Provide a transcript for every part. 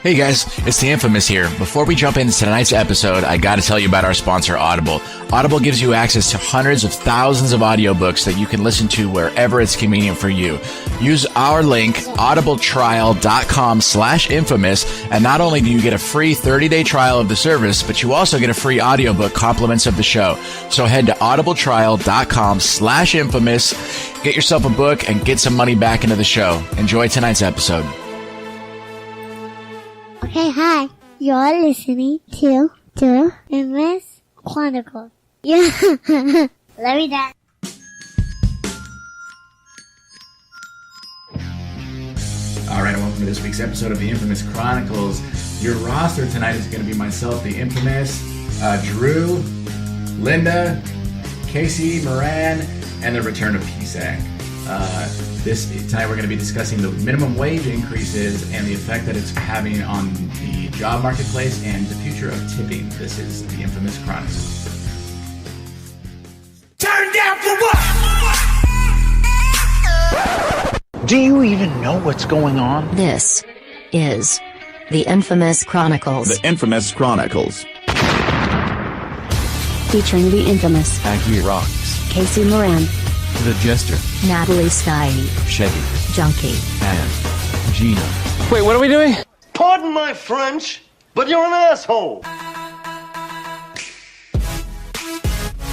Hey guys, it's the Infamous here. Before we jump into tonight's episode, I gotta tell you about our sponsor, Audible. Audible gives you access to hundreds of thousands of audiobooks that you can listen to wherever it's convenient for you. Use our link, audibletrial.com/infamous, and not only do you get a free 30-day trial of the service, but you also get a free audiobook compliments of the show. So head to audibletrial.com/infamous, get yourself a book, and get some money back into the show. Enjoy tonight's episode. Okay, hi. You're listening to Infamous Chronicles. Yeah. Let me down. All right, welcome to this week's episode of the Infamous Chronicles. Your roster tonight is going to be myself, the Infamous, Drew, Linda, Casey, Moran, and the return of Psac. Tonight we're going to be discussing the minimum wage increases and the effect that it's having on the job marketplace and the future of tipping. This is the Infamous Chronicles. Turn down for what? Do you even know what's going on? This is the Infamous Chronicles. The Infamous Chronicles. Featuring the infamous Aggie Rocks. Casey Moran, The Jester. Natalie Sky, Chevy. Junkie, And Gina. Wait, what are we doing? Pardon my French, but you're an asshole.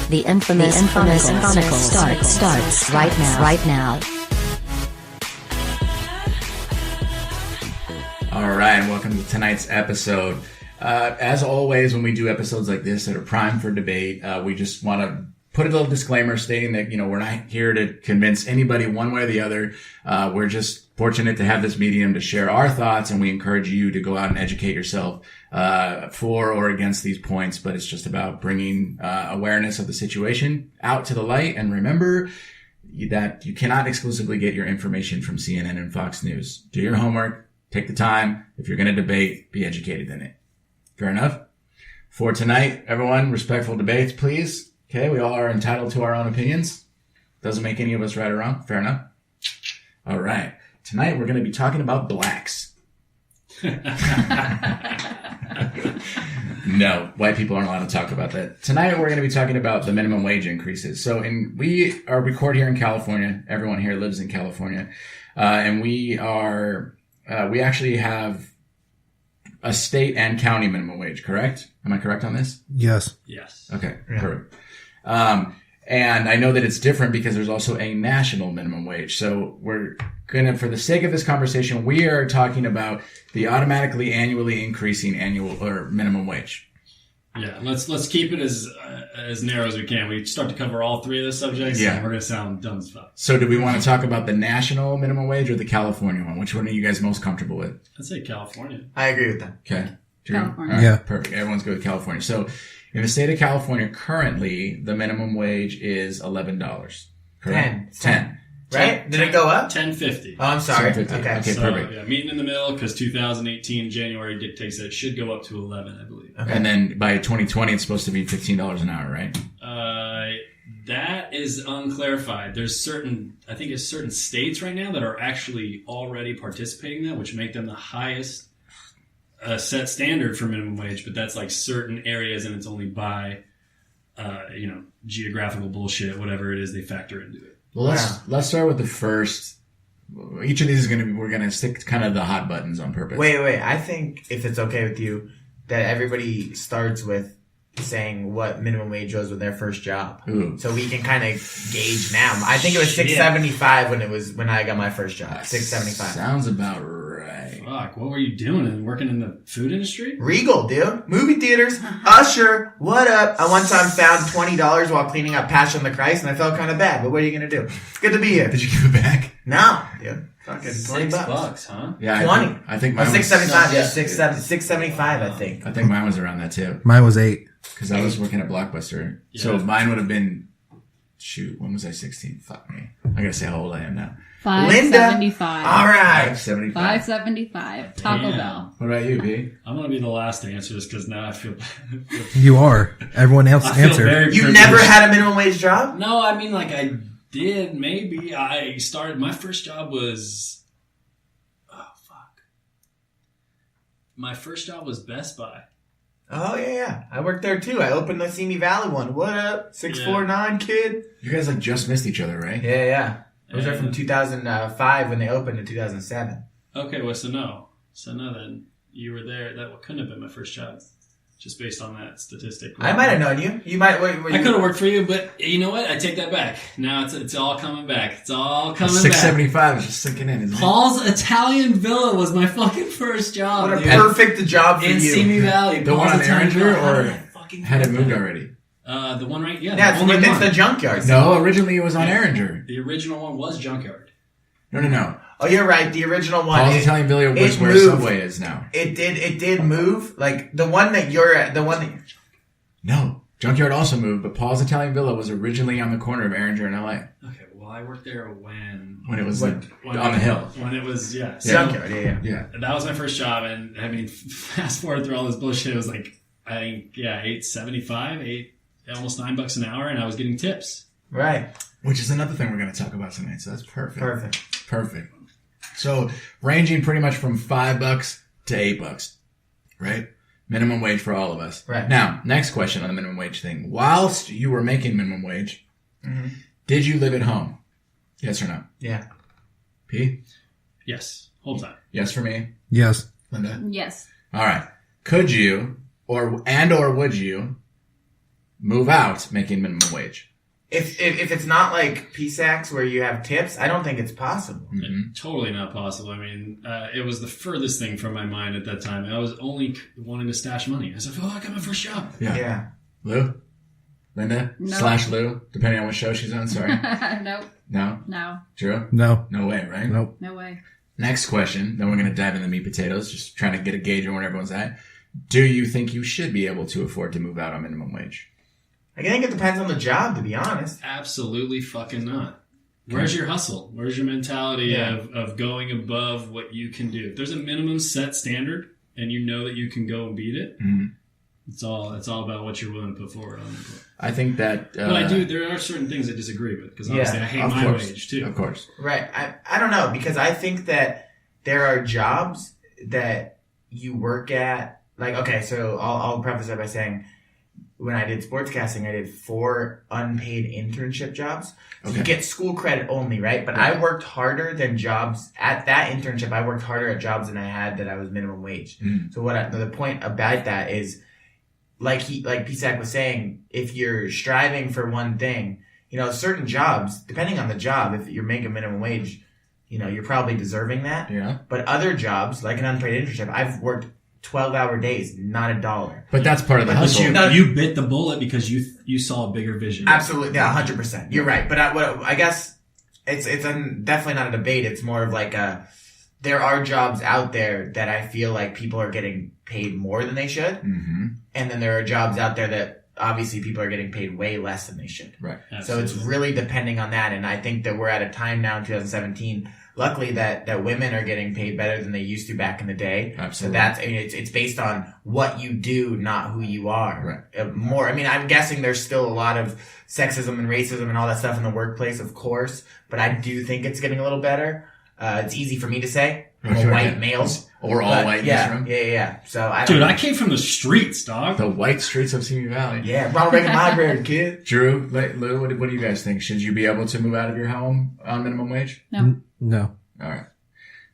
the Infamous Chronicles starts right now. All right, and welcome to tonight's episode. As always, when we do episodes like this that are prime for debate, we just want to put a little disclaimer stating that, we're not here to convince anybody one way or the other. We're just fortunate to have this medium to share our thoughts, and we encourage you to go out and educate yourself for or against these points. But it's just about bringing awareness of the situation out to the light. And remember that you cannot exclusively get your information from CNN and Fox News. Do your homework. Take the time. If you're going to debate, be educated in it. Fair enough? For tonight, everyone, respectful debates, please. Okay, we all are entitled to our own opinions. Doesn't make any of us right or wrong. Fair enough? All right. Tonight, we're going to be talking about blacks. No, white people aren't allowed to talk about that. Tonight, we're going to be talking about the minimum wage increases. So, we record here in California. Everyone here lives in California. And we actually have a state and county minimum wage, correct? Am I correct on this? Yes. Yes. Okay, perfect. And I know that it's different because there's also a national minimum wage. So we're gonna, for the sake of this conversation, we are talking about the automatically annually increasing annual or minimum wage. Yeah, let's keep it as narrow as we can. We start to cover all three of the subjects, and we're gonna sound dumb as fuck. So do we want to talk about the national minimum wage or the California one? Which one are you guys most comfortable with? I'd say California. I agree with that. Okay. California. Right, yeah. Perfect. Everyone's good with California. So in the state of California, currently, the minimum wage is $11. Correct? 10. Right? Did it go up? $10.50. Oh, I'm sorry. $10.50. Okay, So, perfect. yeah, meeting in the middle because 2018 January dictates that it should go up to 11, I believe. Okay. And then by 2020, it's supposed to be $15 an hour, right? That is unclarified. There's certain states right now that are actually already participating in that, which make them the highest set standard for minimum wage, but that's like certain areas, and it's only by, geographical bullshit, whatever it is they factor into it. Well, let's start with the first. Each of these is we're going to stick kind of the hot buttons on purpose. Wait. I think if it's okay with you, that everybody starts with saying what minimum wage was with their first job. Ooh. So we can kind of gauge now. I think it was $6.75 when I got my first job. $6.75. Sounds about right. Fuck, what were you doing? Working in the food industry? Regal, dude. Movie theaters. Usher. What up? I one time found $20 while cleaning up Passion of the Christ, and I felt kind of bad. But what are you going to do? It's good to be here. Did you give it back? No, dude. Fucking $20. $6, huh? Yeah, 20. I think mine was $6.75. Yeah, $6.75. I think. I think mine was around that too. Mine was $8. Because I was working at Blockbuster. Yeah. So mine would have been, when was I 16? Fuck me. I gotta say how old I am now. $5.75. All right. $5.75. Taco Bell. What about you, B? I'm going to be the last to answer this because now I feel... You are. Everyone else answered. You never had a minimum wage job? No, I mean, like, I did, maybe. My first job was... My first job was Best Buy. Oh, yeah. I worked there, too. I opened the Simi Valley one. What up? 649 kid? You guys like just missed each other, right? Yeah. I was there from 2005 when they opened in 2007. Okay, well, so no, then you were there. That couldn't have been my first job, just based on that statistic. I might have known you. You might. I could have worked for you, but you know what? I take that back. Now it's all coming back. It's all coming back. 675 is just sinking in, isn't it? Paul's Italian Villa was my fucking first job. What a perfect job for in you. Simi Valley. The one on Italian Erringer, Villa. or had it moved already? The one right, yeah. Yeah, the only it's one. the junkyard. No, originally it was on Erringer. The original one was Junkyard. No. Oh, you're right. The original one. Paul's Italian Villa was where moved. Subway is now. It did move. Like the one that you're at, No, Junkyard also moved, but Paul's Italian Villa was originally on the corner of Erringer and LA. Okay, well, I worked there when It was when on the hill. When it was, yeah. So Junkyard. Yeah. that was my first job, and I mean, fast forward through all this bullshit, it was like, I think, $8.75, almost $9 an hour, and I was getting tips. Right. Which is another thing we're going to talk about tonight, so that's perfect. Perfect. So, ranging pretty much from $5 to $8, right? Minimum wage for all of us. Right. Now, next question on the minimum wage thing. Whilst you were making minimum wage, did you live at home? Yes or no? Yeah. P? Yes, whole time. Yes for me. Yes. Linda? Yes. All right. Could you or would you move out making minimum wage? If it's not like Psacs where you have tips, I don't think it's possible. Totally not possible. I mean, it was the furthest thing from my mind at that time. I was only wanting to stash money. I was like, I got my first job. Yeah. Lou? Linda? No. / Lou, depending on what show she's on, sorry. Nope. No? No. Drew? No. No way, right? Nope. No way. Next question, then we're going to dive into the meat potatoes, just trying to get a gauge on where everyone's at. Do you think you should be able to afford to move out on minimum wage? I think it depends on the job, to be honest. Absolutely fucking not. Where's your hustle? Where's your mentality of going above what you can do? If there's a minimum set standard and you know that you can go and beat it, it's all about what you're willing to put forward on the board. I think that... but there are certain things I disagree with, because obviously I hate my wage too. Of course. Right. I don't know, because I think that there are jobs that you work at. Like, okay, so I'll preface that by saying, when I did sportscasting, I did 4 unpaid internship jobs. So you get school credit only, right? But I worked harder than jobs at that internship. I worked harder at jobs than I had that I was minimum wage. So the point about that is, like Psac was saying, if you're striving for one thing, certain jobs, depending on the job, if you're making minimum wage, you're probably deserving that. Yeah. But other jobs, like an unpaid internship, I've worked 12-hour days, not $1. But that's part of the hustle. You bit the bullet because you saw a bigger vision. Absolutely, yeah, 100%. You're right. But I guess it's definitely not a debate. It's more of like there are jobs out there that I feel like people are getting paid more than they should. And then there are jobs out there that obviously people are getting paid way less than they should. Right. Absolutely. So it's really depending on that. And I think that we're at a time now in 2017, luckily that women are getting paid better than they used to back in the day. Absolutely. So it's based on what you do, not who you are. Right. I'm guessing there's still a lot of sexism and racism and all that stuff in the workplace, of course, but I do think it's getting a little better. It's easy for me to say. I'm a white male. Or all white in this room. Yeah. So I came from the streets, dog. The white streets of Simi Valley. Yeah, Ronald Reagan Library, kid. Drew, Lou, what do you guys think? Should you be able to move out of your home on minimum wage? No. All right.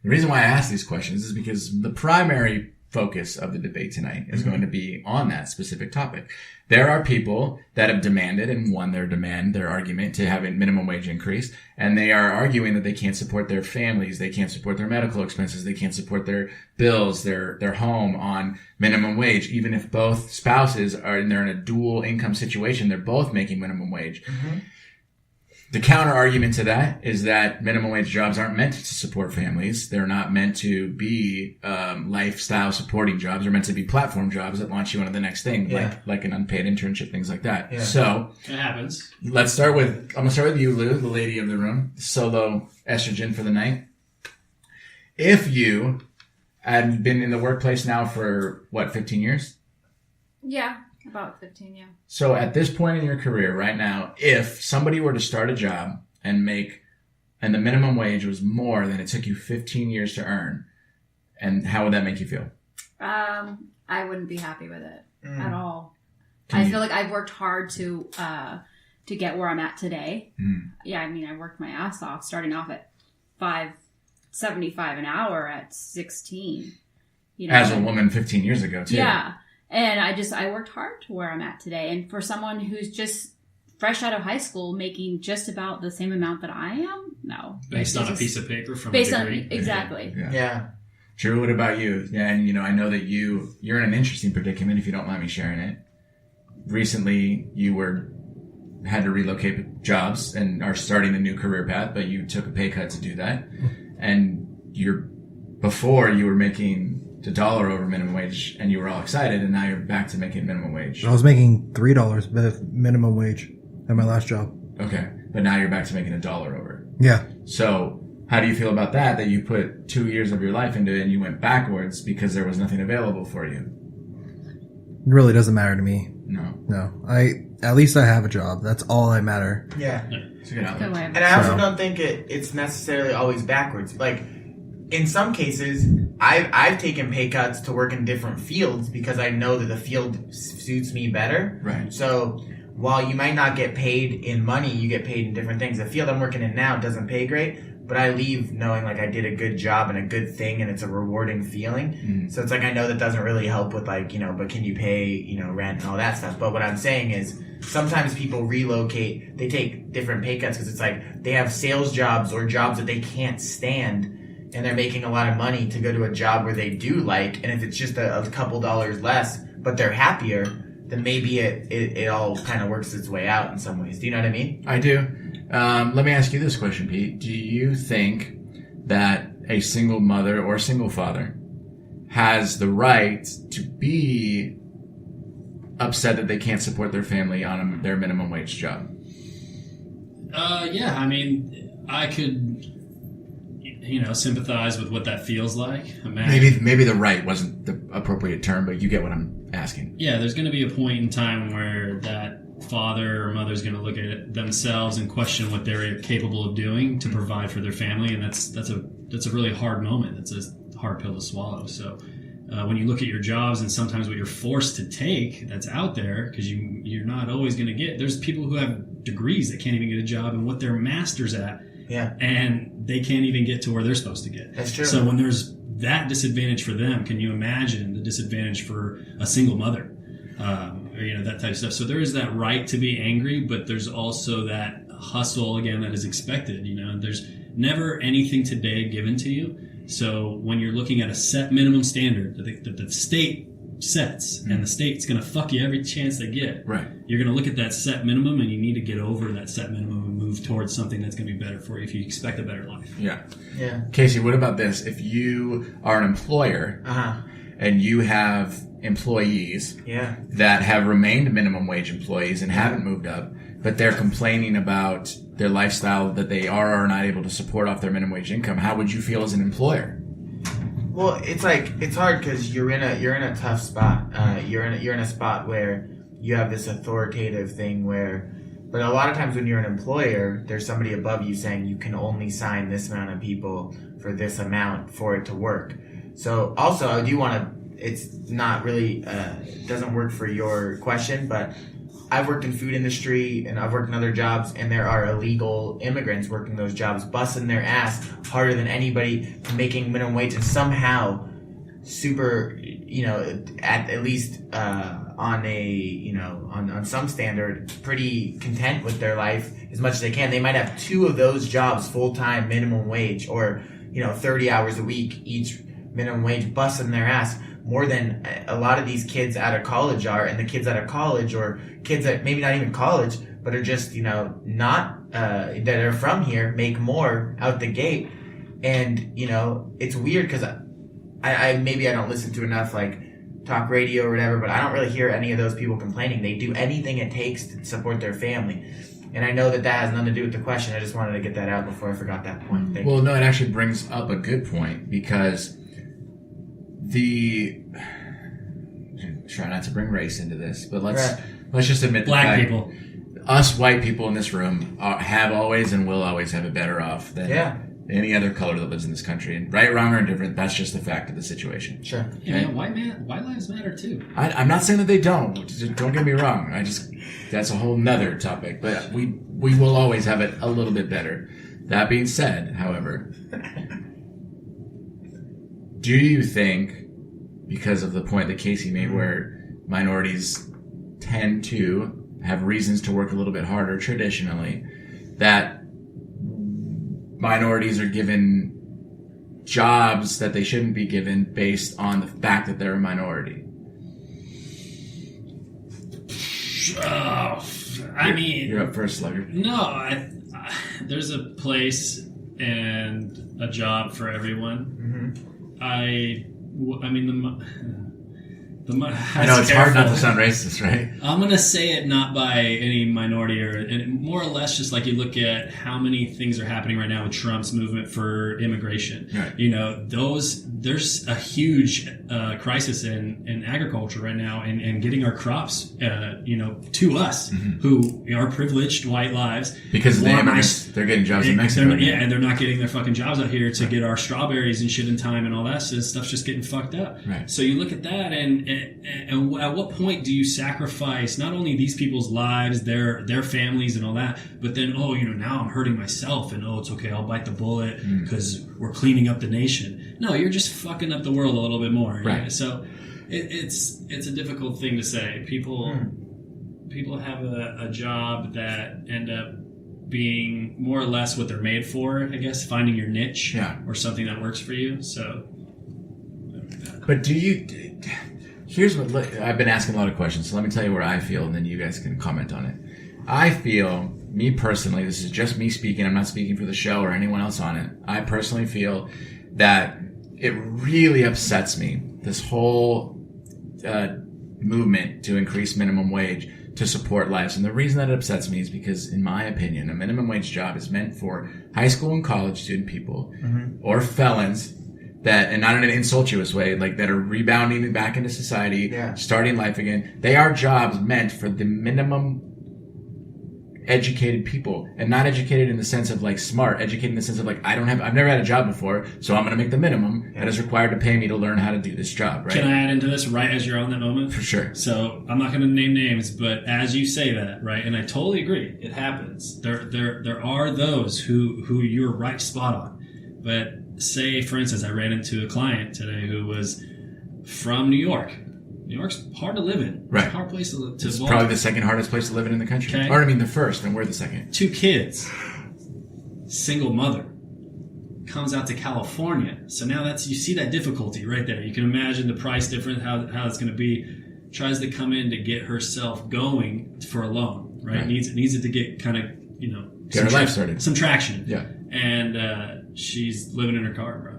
The reason why I ask these questions is because the primary focus of the debate tonight is going to be on that specific topic. There are people that have demanded and won their argument to have a minimum wage increase, and they are arguing that they can't support their families, they can't support their medical expenses, they can't support their bills, their home on minimum wage, even if both spouses they're in a dual income situation, they're both making minimum wage. The counter argument to that is that minimum wage jobs aren't meant to support families. They're not meant to be lifestyle supporting jobs. They're meant to be platform jobs that launch you into the next thing, like an unpaid internship, things like that. Yeah. So it happens. I'm gonna start with you, Lou, the lady of the room, solo estrogen for the night. If you had been in the workplace now for 15 years? Yeah. About 15, yeah. So at this point in your career right now, if somebody were to start a job and the minimum wage was more than it took you 15 years to earn, and how would that make you feel? I wouldn't be happy with it at all. Can I you- feel like I've worked hard to get where I'm at today. Yeah, I mean, I worked my ass off, starting off at $5.75 an hour at 16. You know, As a woman 15 years ago, too. yeah, and I worked hard to where I'm at today. And for someone who's just fresh out of high school, making just about the same amount that I am, no. Based on a Just- piece of paper from based a on degree. exactly. Yeah. Drew, what about you? Yeah, and I know that you're in an interesting predicament, if you don't mind me sharing it. Recently, you had to relocate jobs and are starting a new career path, but you took a pay cut to do that. And before you were making $1 over minimum wage, and you were all excited, and now you're back to making minimum wage. I was making $3 minimum wage at my last job. Okay, but now you're back to making $1 over. Yeah. So how do you feel about that you put 2 years of your life into it and you went backwards because there was nothing available for you? It really doesn't matter to me. No. At least I have a job. That's all that matter. Yeah. It's a good outlook. Good way of And I also So- don't think it's necessarily always backwards. Like, in some cases, I've taken pay cuts to work in different fields because I know that the field suits me better. Right. So while you might not get paid in money, you get paid in different things. The field I'm working in now doesn't pay great, but I leave knowing like I did a good job and a good thing, and it's a rewarding feeling. So it's like I know that doesn't really help with like, but can you pay, rent and all that stuff. But what I'm saying is sometimes people relocate, they take different pay cuts because it's like they have sales jobs or jobs that they can't stand, and they're making a lot of money to go to a job where they do like, and if it's just a couple dollars less, but they're happier, then maybe it all kind of works its way out in some ways. Do you know what I mean? I do. Let me ask you this question, Pete. Do you think that a single mother or single father has the right to be upset that they can't support their family on their minimum wage job? Yeah, I mean, I could, sympathize with what that feels like. Imagine, Maybe the right wasn't the appropriate term, but you get what I'm asking. yeah, there's going to be a point in time where that father or mother is going to look at themselves and question what they're capable of doing to provide for their family, and that's a really hard moment. That's a hard pill to swallow. So when you look at your jobs and sometimes what you're forced to take that's out there, because you're not always going to get. There's people who have degrees that can't even get a job in what they're masters at. Yeah. And they can't even get to where they're supposed to get. That's true. So when there's that disadvantage for them, can you imagine the disadvantage for a single mother? Or, that type of stuff. So there is that right to be angry, but there's also that hustle, again, that is expected. There's never anything today given to you. So when you're looking at a set minimum standard that the state sets, and the state's going to fuck you every chance they get, Right. you're going to look at that set minimum, and you need to get over that set minimum and move towards something that's going to be better for you if you expect a better life. Yeah. Yeah. Casey, what about this? If you are an employer and you have employees Yeah. that have remained minimum wage employees and haven't moved up, but they're complaining about their lifestyle that they are or are not able to support off their minimum wage income, how would you feel as an employer? Well, it's hard because you're in a tough spot. You're in a spot where you have this authoritative thing but a lot of times when you're an employer, there's somebody above you saying you can only sign this amount of people for this amount for it to work. So also I do want to. It's not really doesn't work for your question, but I've worked in food industry and I've worked in other jobs, and there are illegal immigrants working those jobs, busting their ass harder than anybody, making minimum wage, and somehow super, at least on a, on some standard, pretty content with their life as much as they can. They might have 2 of those jobs full-time minimum wage, or 30 hours a week each minimum wage, busting their ass more than a lot of these kids out of college are. And the kids out of college, or kids that maybe not even college, but are just, not, that are from here, make more out the gate. And, it's weird because I maybe I don't listen to enough like talk radio or whatever, but I don't really hear any of those people complaining. They do anything it takes to support their family. And I know that has nothing to do with the question. I just wanted to get that out before I forgot that point. Thank you. Well, no, it actually brings up a good point, because try not to bring race into this, but let's just admit Black people. Us white people in this room have always and will always have it better off than any other color that lives in this country. And right, wrong, or indifferent, that's just the fact of the situation. Sure. Yeah, white lives matter too. I'm not saying that they don't. Don't get me wrong. That's a whole nother topic. But we will always have it a little bit better. That being said, however, do you think, because of the point that Casey made where minorities tend to have reasons to work a little bit harder traditionally, that minorities are given jobs that they shouldn't be given based on the fact that they're a minority? I mean... You're up first, Slugger. No, there's a place and a job for everyone. Mm-hmm. I mean, I know it's hard not to sound racist, right? I'm going to say it not by any minority, and more or less just like you look at how many things are happening right now with Trump's movement for immigration. Right. You know, there's a huge crisis in agriculture right now, and getting our crops, to us who are privileged white lives. Because of the immigrants, they're getting jobs in Mexico. And they're not getting their fucking jobs out here to get our strawberries and shit in time and all that stuff's just getting fucked up. Right. So you look at that and at what point do you sacrifice not only these people's lives, their families and all that, but then, now I'm hurting myself and, it's okay, I'll bite the bullet because we're cleaning up the nation. No, you're just fucking up the world a little bit more. Right. Know? So it's a difficult thing to say. People have a job that end up being more or less what they're made for, I guess, finding your niche or something that works for you. So, but do you... Here's what I've been asking a lot of questions, so let me tell you where I feel, and then you guys can comment on it. I feel, me personally, this is just me speaking, I'm not speaking for the show or anyone else on it. I personally feel that it really upsets me, this whole movement to increase minimum wage to support lives. And the reason that it upsets me is because, in my opinion, a minimum wage job is meant for high school and college student people or felons that, and not in an insultuous way, like that are rebounding back into society, starting life again. They are jobs meant for the minimum educated people, and not educated in the sense of like smart, educated in the sense of like, I've never had a job before, so I'm going to make the minimum that is required to pay me to learn how to do this job, right? Can I add into this right as you're on that moment? For sure. So I'm not going to name names, but as you say that, right, and I totally agree, it happens. There are those who you're right spot on. But say, for instance, I ran into a client today who was from New York. New York's hard to live in. Right. It's a hard place to live. It's probably the second hardest place to live in the country. Okay. Or I mean the first, and we're the second. 2 kids. Single mother. Comes out to California. So now you see that difficulty right there. You can imagine the price difference, how it's going to be. Tries to come in to get herself going for a loan, right? Needs it to get kind of, get her life started. Some traction. Yeah. And she's living in her car, bro.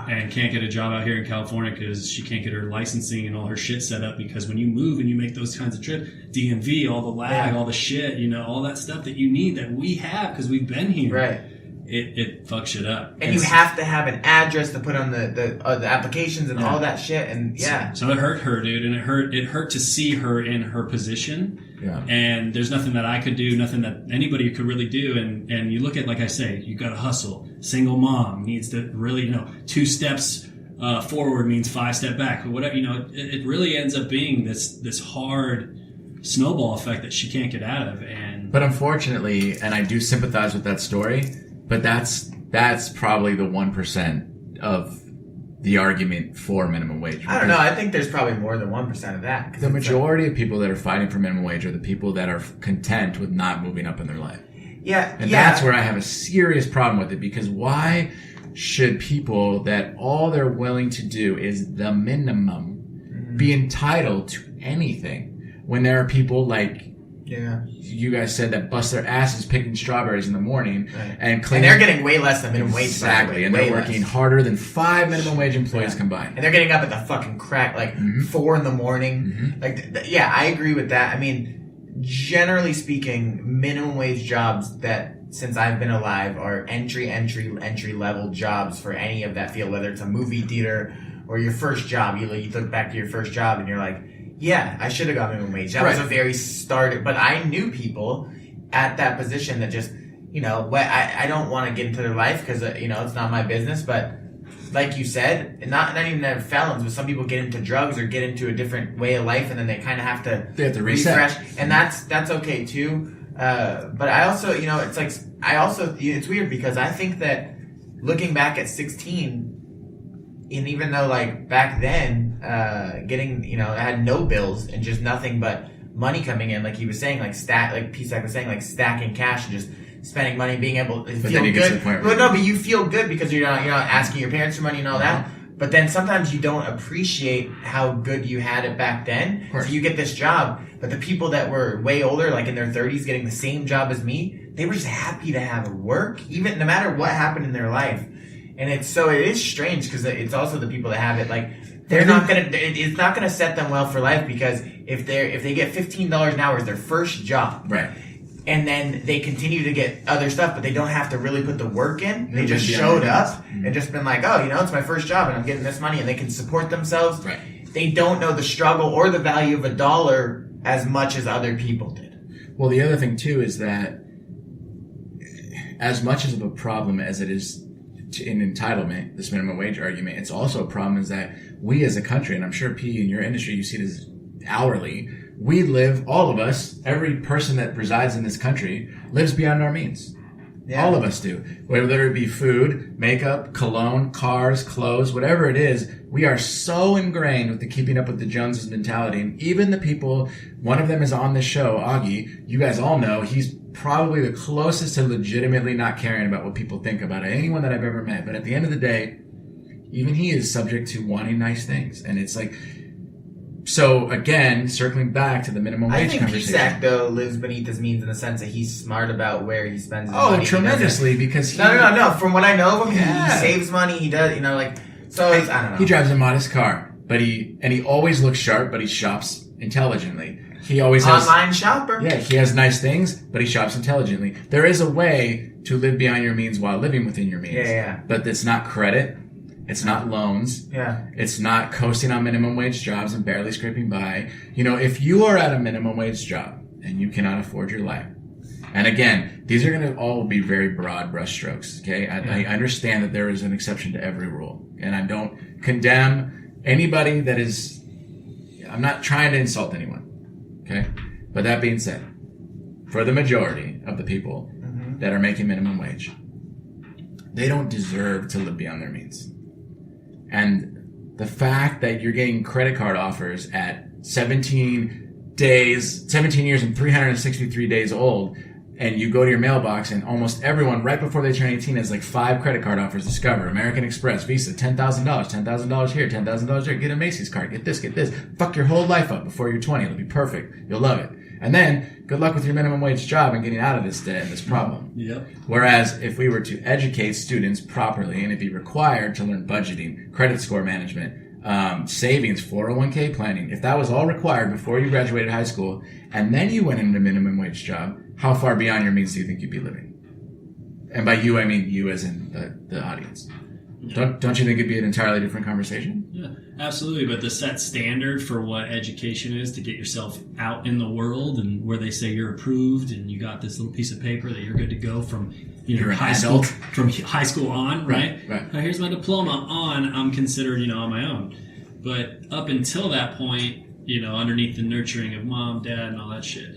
And can't get a job out here in California because she can't get her licensing and all her shit set up, because when you move and you make those kinds of trips, DMV, all the lag, all the shit, all that stuff that you need that we have because we've been here. Right. It fucks shit up. And you have to have an address to put on the applications and all that shit. And so it hurt her, dude, and it hurt to see her in her position. Yeah. And there's nothing that I could do, nothing that anybody could really do. And you look at, like I say, you got to hustle. Single mom needs to really, 2 steps forward means 5 steps back. Or whatever, it really ends up being this hard snowball effect that she can't get out of. But unfortunately, and I do sympathize with that story, but that's probably the 1% of the argument for minimum wage. I don't know. I think there's probably more than 1% of that. The majority of people that are fighting for minimum wage are the people that are content with not moving up in their life. Yeah. And that's where I have a serious problem with it, because why should people that all they're willing to do is the minimum be entitled to anything when there are people like you guys said that bust their asses picking strawberries in the morning and cleaning. And they're getting way less than minimum wage. Exactly. And they're working harder than 5 minimum wage employees combined. And they're getting up at the fucking crack, 4 in the morning. I agree with that. I mean, generally speaking, minimum wage jobs that, since I've been alive, are entry level jobs for any of that field, whether it's a movie theater or your first job. You look back to your first job and you're like, yeah, I should have got minimum wage. That was a very started, but I knew people at that position that just, I don't want to get into their life because, it's not my business. But like you said, not even that felons, but some people get into drugs or get into a different way of life, and then they kind of have to reset. Refresh. And that's okay too. But I also, it's weird because I think that looking back at 16, and even though like back then, getting, I had no bills and just nothing but money coming in, like he was saying, like Psac was saying, like stacking cash and just spending money, being able to feel good. But you feel good because you're not asking your parents for money and all that. But then sometimes you don't appreciate how good you had it back then. So you get this job, but the people that were way older, like in their 30s, getting the same job as me, they were just happy to have work, even no matter what happened in their life. And it is strange because it's also the people that have it, like, it's not gonna set them well for life, because if they get $15 an hour as their first job, right, and then they continue to get other stuff, but they don't have to really put the work in. They just showed up and just been like, oh, it's my first job and I'm getting this money, and they can support themselves. Right. They don't know the struggle or the value of $1 as much as other people did. Well, the other thing too is that as much of a problem as it is in entitlement, this minimum wage argument, it's also a problem is that we as a country, and I'm sure P in your industry you see this hourly, we live, all of us, every person that resides in this country lives beyond our means. Yeah. All of us do. Whether it be food, makeup, cologne, cars, clothes, whatever it is, we are so ingrained with the keeping up with the Joneses mentality. And even the people, one of them is on this show, Augie, you guys all know, he's probably the closest to legitimately not caring about what people think about it. Anyone that I've ever met. But at the end of the day, even he is subject to wanting nice things. And it's like, so again, circling back to the minimum wage conversation. I think Psac, though, lives beneath his means in the sense that he's smart about where he spends his money. Oh, tremendously, because he... No. From what I know of him, he saves money, he does, so I don't know. He drives a modest car, but he always looks sharp, but he shops intelligently. He always has... Online shopper. Yeah, he has nice things, but he shops intelligently. There is a way to live beyond your means while living within your means. Yeah. But it's not credit. It's not loans. Yeah. It's not coasting on minimum wage jobs and barely scraping by. If you are at a minimum wage job and you cannot afford your life, and again, these are going to all be very broad brushstrokes, okay? I understand that there is an exception to every rule, and I don't condemn anybody that is... I'm not trying to insult anyone, okay? But that being said, for the majority of the people that are making minimum wage, they don't deserve to live beyond their means. And the fact that you're getting credit card offers at 17 years and 363 days old, and you go to your mailbox and almost everyone right before they turn 18 has like 5 credit card offers. Discover, American Express, Visa, $10,000 here, $10,000 here, get a Macy's card, get this. Fuck your whole life up before you're 20. It'll be perfect. You'll love it. And then, good luck with your minimum wage job and getting out of this debt and this problem. Yep. Whereas, if we were to educate students properly and it'd be required to learn budgeting, credit score management, savings, 401k planning, if that was all required before you graduated high school, and then you went into a minimum wage job, how far beyond your means do you think you'd be living? And by you, I mean you as in the audience. Don't you think it'd be an entirely different conversation? Yeah, absolutely. But the set standard for what education is to get yourself out in the world, and where they say you're approved and you got this little piece of paper that you're good to go from high school on, right? Right. Now, here's my diploma on. I'm considered on my own. But up until that point, underneath the nurturing of mom, dad, and all that shit.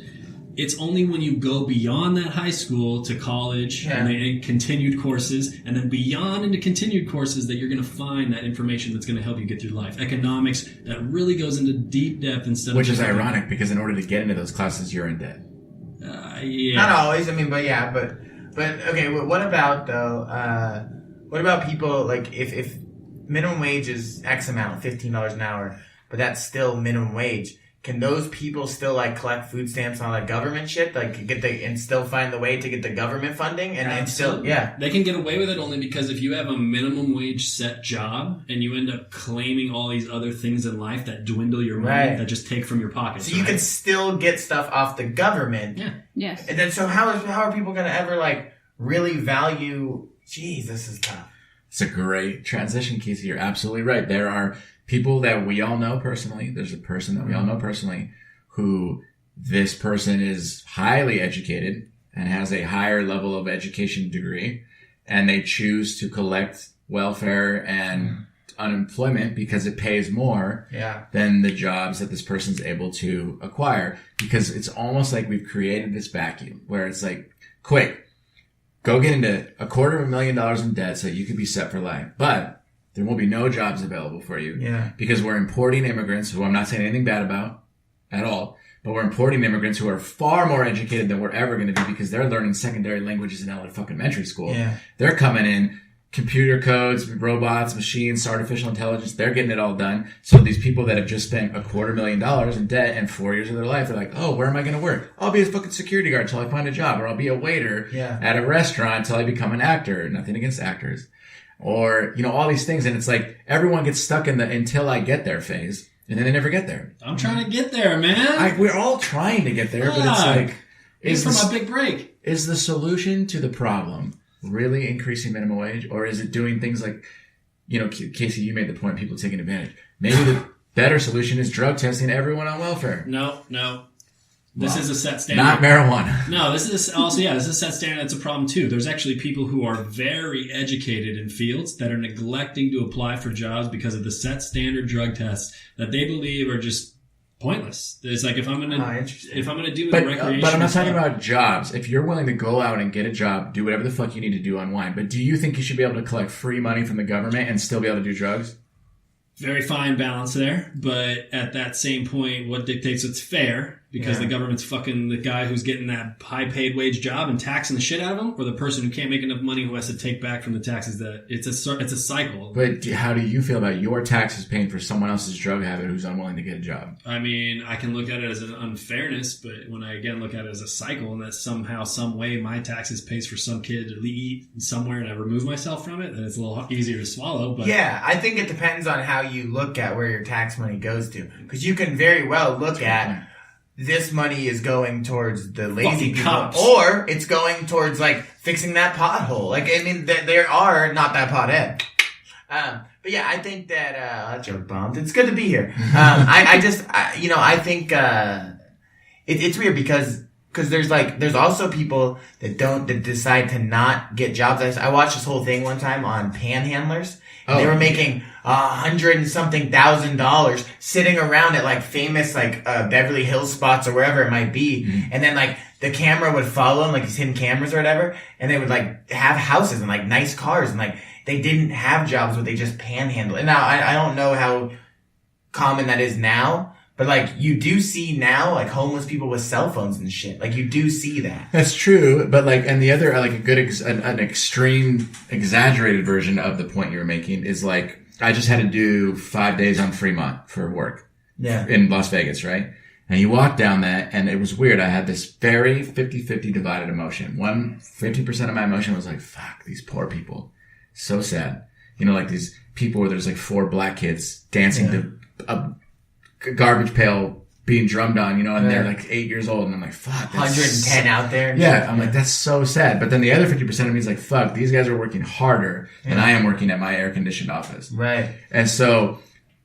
It's only when you go beyond that high school to college and then continued courses, and then beyond into continued courses, that you're going to find that information that's going to help you get through life. Economics that really goes into deep depth instead Which is ironic, because in order to get into those classes, you're in debt. Yeah. Not always. But okay. What about though? What about people like if minimum wage is X amount, $15 an hour, but that's still minimum wage? Can those people still collect food stamps and all that government shit? And still find the way to get the government funding and still, They can get away with it only because if you have a minimum wage set job and you end up claiming all these other things in life that dwindle your money, that just take from your pockets. So you can still get stuff off the government. Yeah. Yes. And then so how are people going to ever really value? Geez, this is tough. It's a great transition, Casey. You're absolutely right. There are people that we all know personally. There's a person that we all know personally who this person is highly educated, and has a higher level of education degree, and they choose to collect welfare and unemployment because it pays more than the jobs that this person's able to acquire. Because it's almost like we've created this vacuum where it's like, quick, go get into $250,000 in debt so you could be set for life. But there will be no jobs available for you because we're importing immigrants who I'm not saying anything bad about at all, but we're importing immigrants who are far more educated than we're ever going to be because they're learning secondary languages in elementary school. They're coming in, computer codes, robots, machines, artificial intelligence, they're getting it all done. So these people that have just spent $250,000 in debt in 4 years of their life, they're like, oh, where am I going to work? I'll be a fucking security guard till I find a job, or I'll be a waiter at a restaurant till I become an actor. Nothing against actors. Or, you know, all these things. And it's like everyone gets stuck in the until I get there phase. And then they never get there. I'm trying to get there, man. We're all trying to get there, but it's like... It's for my big break. Is the solution to the problem really increasing minimum wage? Or is it doing things like, you know, Casey, you made the point, people taking advantage. Maybe the better solution is drug testing everyone on welfare. No. This is a set standard. Not marijuana. No, this is a set standard. That's a problem too. There's actually people who are very educated in fields that are neglecting to apply for jobs because of the set standard drug tests that they believe are just pointless. It's like if I'm gonna do the recreation. But I'm not talking about jobs. If you're willing to go out and get a job, do whatever the fuck you need to do, unwind. But do you think you should be able to collect free money from the government and still be able to do drugs? Very fine balance there, but at that same point, what dictates it's fair? Because the government's fucking the guy who's getting that high-paid wage job and taxing the shit out of him, or the person who can't make enough money who has to take back from the taxes. That it's a cycle. But how do you feel about your taxes paying for someone else's drug habit who's unwilling to get a job? I mean, I can look at it as an unfairness, but when I again look at it as a cycle, and that somehow, some way, my taxes pays for some kid to eat somewhere, and I remove myself from it, then it's a little easier to swallow. But yeah, I think it depends on how you look at where your tax money goes to, because you can very well look at. This money is going towards the lazy people, or it's going towards like fixing that pothole. Like, I mean, there are not that pothead. But yeah, I think that, that joke bombed. It's good to be here. I think, it's weird because there's also people that decide to not get jobs. I watched this whole thing one time on panhandlers. They were making $100 and something $1,000 sitting around at like famous like Beverly Hills spots or wherever it might be, and then like the camera would follow them, like these hidden cameras or whatever, and they would like have houses and like nice cars, and like they didn't have jobs, but they just panhandled. And now I don't know how common that is now. But, like, you do see now, like, homeless people with cell phones and shit. Like, you do see that. That's true. But, like, and the other, like, an extreme, exaggerated version of the point you were making is, like, I just had to do 5 days on Fremont for work. Yeah. In Las Vegas, right? And you walk down that, and it was weird. I had this very 50-50 divided emotion. 50% of my emotion was like, fuck, these poor people. So sad. You know, like, these people where there's, like, 4 black kids dancing to a garbage pail being drummed on, you know, and they're like 8 years old, and I'm like, fuck, that's 110 out there. Yeah, I'm like, that's so sad. But then the other 50% of me is like, fuck, these guys are working harder than I am working at my air-conditioned office. Right. And so,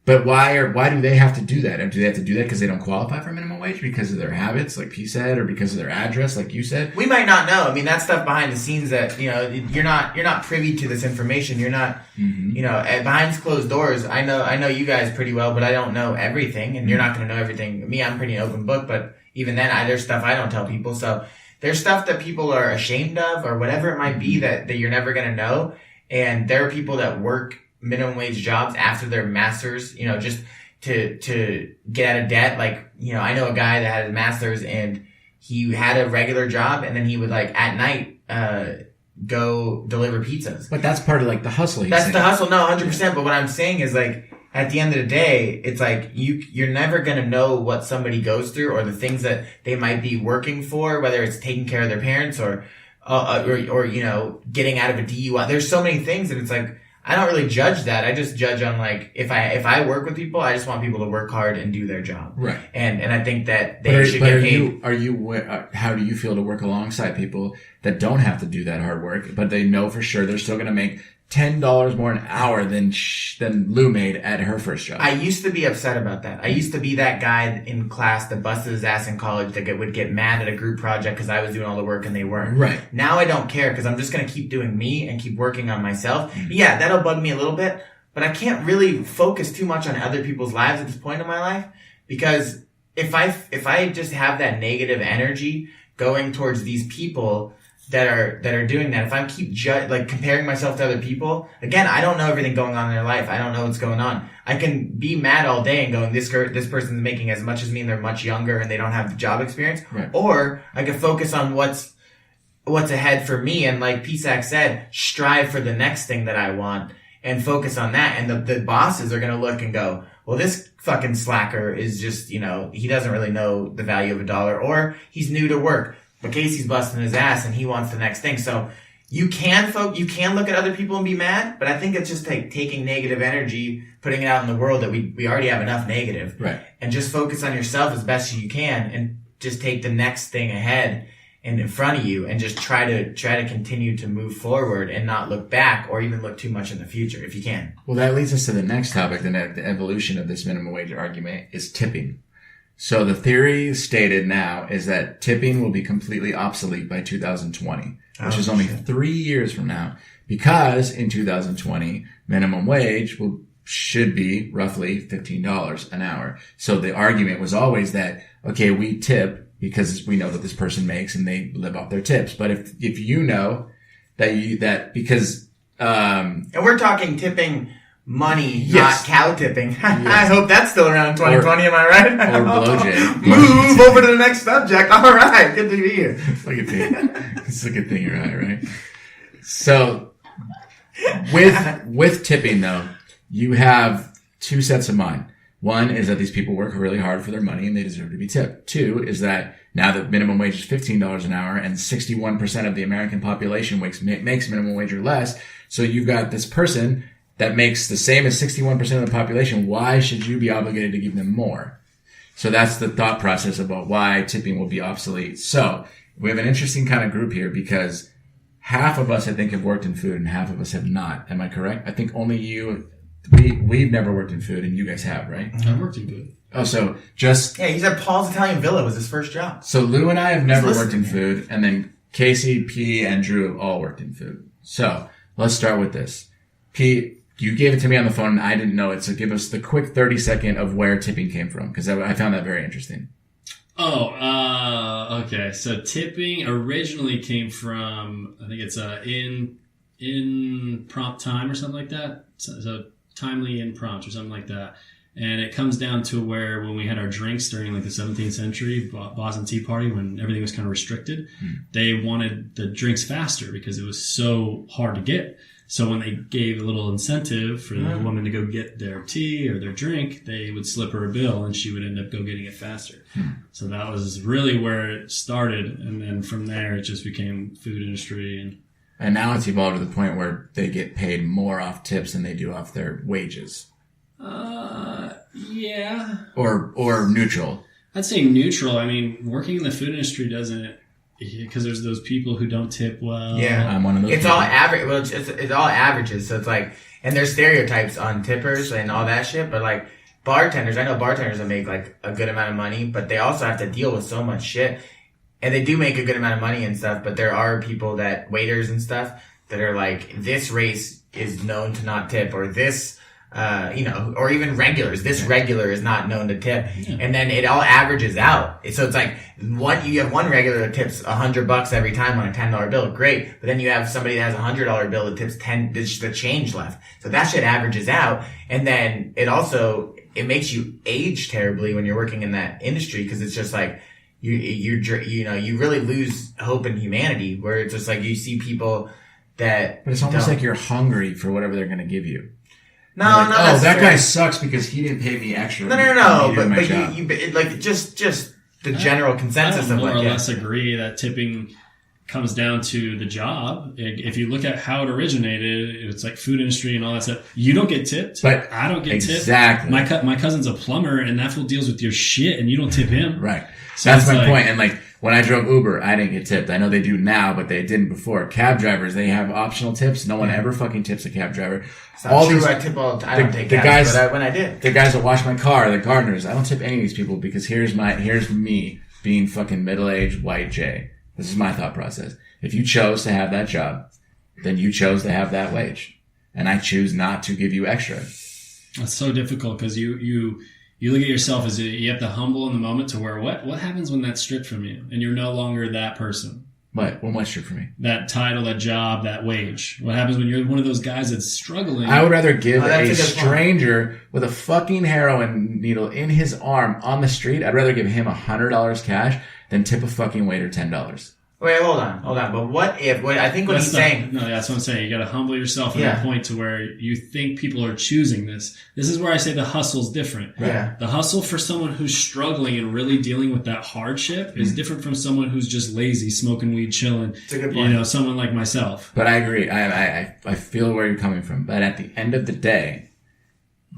but why do they have to do that? And do they have to do that because they don't qualify for minimum wage because of their habits, like P said, or because of their address, like you said? We might not know. I mean, that's stuff behind the scenes that, you know, you're not privy to this information. You're not, you know, behind closed doors. I know you guys pretty well, but I don't know everything, and you're not going to know everything. Me, I'm pretty open book, but even then, there's stuff I don't tell people. So there's stuff that people are ashamed of, or whatever it might be, that you're never going to know. And there are people that work minimum wage jobs after their masters, you know, just to get out of debt. Like, you know, I know a guy that had his masters and he had a regular job, and then he would like at night go deliver pizzas. But that's part of like the hustle. That's the hustle. No, 100%. But what I'm saying is, like, at the end of the day, it's like you're never gonna know what somebody goes through, or the things that they might be working for, whether it's taking care of their parents or you know, getting out of a DUI. There's so many things, and it's like, I don't really judge that. I just judge on, like, if I work with people, I just want people to work hard and do their job. Right. And I think that they should get paid. How do you feel to work alongside people that don't have to do that hard work, but they know for sure they're still going to make $10 more an hour than Lou made at her first job. I used to be upset about that. I used to be that guy in class that busted his ass in college that would get mad at a group project because I was doing all the work and they weren't. Right. Now I don't care because I'm just going to keep doing me and keep working on myself. Yeah, that'll bug me a little bit, but I can't really focus too much on other people's lives at this point in my life, because if I just have that negative energy going towards these people that are doing that, if I keep comparing myself to other people, again, I don't know everything going on in their life. I don't know what's going on. I can be mad all day and going, this person's making as much as me and they're much younger and they don't have the job experience. Right. Or I can focus on what's ahead for me and, like Psac said, strive for the next thing that I want and focus on that. And the bosses are going to look and go, well, this fucking slacker is just, he doesn't really know the value of a dollar, or he's new to work. But Casey's busting his ass and he wants the next thing. So you can look at other people and be mad, but I think it's just like taking negative energy, putting it out in the world that we already have enough negative. Right. And just focus on yourself as best as you can and just take the next thing ahead and in front of you and just try to continue to move forward and not look back or even look too much in the future if you can. Well, that leads us to the next topic. The evolution of this minimum wage argument is tipping. So the theory stated now is that tipping will be completely obsolete by 2020, which is only 3 years from now, because in 2020, minimum wage should be roughly $15 an hour. So the argument was always that, okay, we tip because we know what this person makes and they live off their tips. But if you know that because, and we're talking tipping money, yes. not cow tipping. Yes. I hope that's still around in 2020, am I right? Or blowjay. Move over to the next subject. All right, good to be here. Look at me. It's a good thing you're right? So, with tipping though, you have two sets of mind. One is that these people work really hard for their money and they deserve to be tipped. Two is that now the minimum wage is $15 an hour and 61% of the American population makes minimum wage or less. So you've got this person that makes the same as 61% of the population. Why should you be obligated to give them more? So that's the thought process about why tipping will be obsolete. So we have an interesting kind of group here because half of us, I think, have worked in food and half of us have not. Am I correct? I think only you, we've never worked in food and you guys have, right? I've worked in food. Oh, so just... Yeah, he's at Paul's Italian Villa was his first job. So Lou and I have never worked in food, and then Casey, P, and Drew have all worked in food. So let's start with this. P, you gave it to me on the phone and I didn't know it, so give us the quick 30-second of where tipping came from, because I found that very interesting. Okay. So tipping originally came from, I think it's in prompt time or something like that. So timely in prompt or something like that. And it comes down to where when we had our drinks during like the 17th century, Boston Tea Party, when everything was kind of restricted, they wanted the drinks faster because it was so hard to get. So when they gave a little incentive for the woman to go get their tea or their drink, they would slip her a bill and she would end up go getting it faster. So that was really where it started. And then from there, it just became food industry. And now it's evolved to the point where they get paid more off tips than they do off their wages. Yeah. Or neutral. I'd say neutral. I mean, working in the food industry doesn't, because there's those people who don't tip well. Yeah. I'm one of those. It's people. all average. Well, it's all averages. So it's like, and there's stereotypes on tippers and all that shit, but like bartenders, I know bartenders that make like a good amount of money, but they also have to deal with so much shit. And they do make a good amount of money and stuff, but there are people that, waiters and stuff, that are like, this race is known to not tip, or this, or even regulars. This regular is not known to tip. Yeah. And then it all averages out. So it's like, you have one regular that tips $100 every time on a $10 bill. Great. But then you have somebody that has a $100 bill that tips 10, there's the change left. So that shit averages out. And then it makes you age terribly when you're working in that industry, because it's just like, you really lose hope in humanity, where it's just like you see people that. But it's almost like you're hungry for whatever they're going to give you. No, like, no. Oh, that guy sucks because he didn't pay me extra. No. But you like just the general consensus of more like, or less agree that tipping comes down to the job. If you look at how it originated, it's like food industry and all that stuff. You don't get tipped, but I don't get tipped. Exactly. My cousin's a plumber, and that fool deals with your shit, and you don't tip him. Right. So that's my point. And like When I drove Uber, I didn't get tipped. I know they do now, but they didn't before. Cab drivers, they have optional tips. No one ever fucking tips a cab driver. It's not true. I tip all the time. I don't take cabs, but when I did. The guys that wash my car, the gardeners, I don't tip any of these people because here's me being fucking middle-aged white Jay. This is my thought process. If you chose to have that job, then you chose to have that wage. And I choose not to give you extra. That's so difficult because you look at yourself as you have to humble in the moment to where what happens when that's stripped from you and you're no longer that person. What what's stripped from me? That title, that job, that wage. What happens when you're one of those guys that's struggling? I would rather give a stranger with a fucking heroin needle in his arm on the street, I'd rather give him $100 cash than tip a fucking waiter $10. Wait, hold on. But what if? I think what he's saying. No, that's what I'm saying. You got to humble yourself at that point to where you think people are choosing this. This is where I say the hustle's different. Yeah. The hustle for someone who's struggling and really dealing with that hardship is different from someone who's just lazy, smoking weed, chilling. It's a good point. Someone like myself. But I agree. I feel where you're coming from. But at the end of the day,